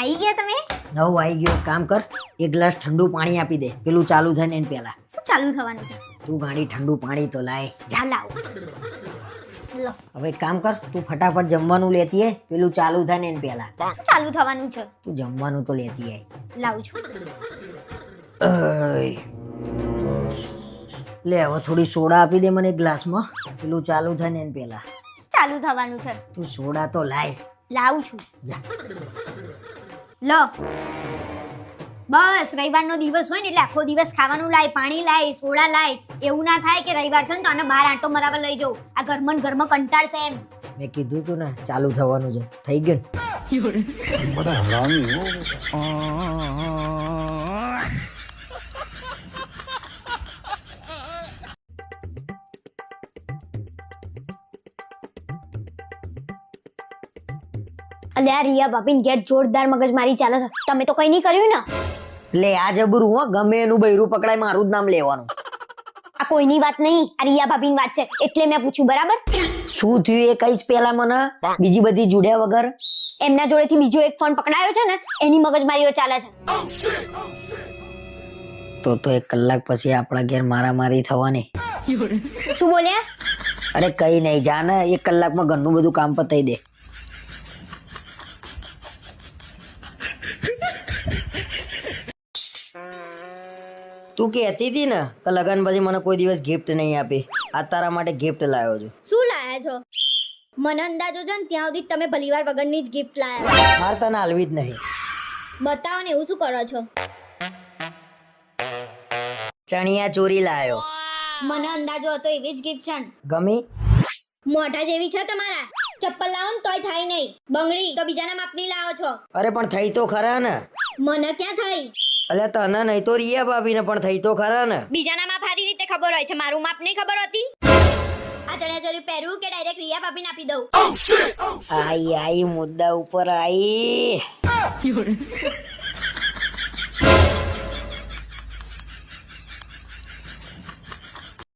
આવી ગયા તમે? નવ આવી ગયો. એક કામ કર, એક ગ્લાસ ઠંડુ પાણી આપી દે, પેલું ચાલુ થાય ને એને પહેલા. શું ચાલુ થવાનું છે? તું ગાડી ઠંડુ પાણી તો લાય. જા લાવ. લો. હવે એક કામ કર, તું ફટાફટ જમવાનું લેતી આય, પેલું ચાલુ થાય ને એને પહેલા. શું ચાલુ થવાનું છે? તું જમવાનું તો લેતી આય. લાવું છું. લે હવે થોડી સોડા આપી દે મને એક ગ્લાસમાં, પેલું ચાલુ થાય ને એને પહેલા. શું ચાલુ થવાનું છે? તું સોડા તો લાય. લાવું છું. જા. લો. બસ રવિવારનો દિવસ હોય ને એટલે આખો દિવસ ખાવાનું લાય, પાણી લાય, સોડા લાય. એવું ના થાય કે રવિવાર છે ને તો આને બહાર આંટો મરાવા લઈ જાઉં. આ ઘરમાં કંટાળશે એમ. મેં કીધું તું ને ચાલુ થવાનું છે, થઈ ગયું ને? बड़ा हरामी हो। અલ્યા રિયા ભાભીને ઘેર જોરદાર મગજમારી ચાલે છે. તમે તો કઈ નહીં કર્યું ને? લે આ જબરું હો, ગમે એનું બૈરું પકડાય મારું જ નામ લેવાનું. આ કોઈની વાત નહીં, આ રિયા ભાભીની વાત છે એટલે મેં પૂછ્યું. બરાબર? શું થયું એ કઈશ પેલા મને, બીજી બધી જુડ્યા વગર. એમના જોડેથી બીજો એક ફોન પકડાયો છે ને એની મગજમારીઓ ચાલે છે. તો એક કલાક પછી આપણા ઘેર મારામારી થવાની. શું બોલ્યા? અરે કઈ નહીં, જા ને, એક કલાકમાં ઘરનું બધું કામ પતાઈ દે. તું કહેતી હતી ને કે લગન પછી મને કોઈ દિવસ ગિફ્ટ નહીં આપી, આ તારા માટે ગિફ્ટ લાવ્યો છું. શું લાયા છો? મને અંદાજો છે ને ત્યાં સુધી તમે ભલીવાર વગરની જ ગિફ્ટ લાયા. માર તને હાલવી જ નહીં. બતાવો ને, એવું શું કરો છો? ચણિયા ચોરી લાવ્યો. મને અંદાજો હતો એવી જ ગિફ્ટ છે ને. ગમી? મોઢા જેવી છે તમારા. ચપ્પલ લાવો ને તોય થાય નહીં. બંગડી તો બીજાના માપની લાવો છો. અરે પણ થઈ તો ખરા ને. મને ક્યાં થઈ? અલ્યા તને નહીં તો રિયા ભાભીને પણ થઈ તો ખરા ને. બીજાના માપ સારી રીતે ખબર હોય છે, મારું માપ નહીં ખબર હોતી. આ ચણિયાચોળી પહેરું કે ડાયરેક્ટ રિયા ભાભીને આપી દઉં? આઈ મુદ્દા ઉપર આઈ.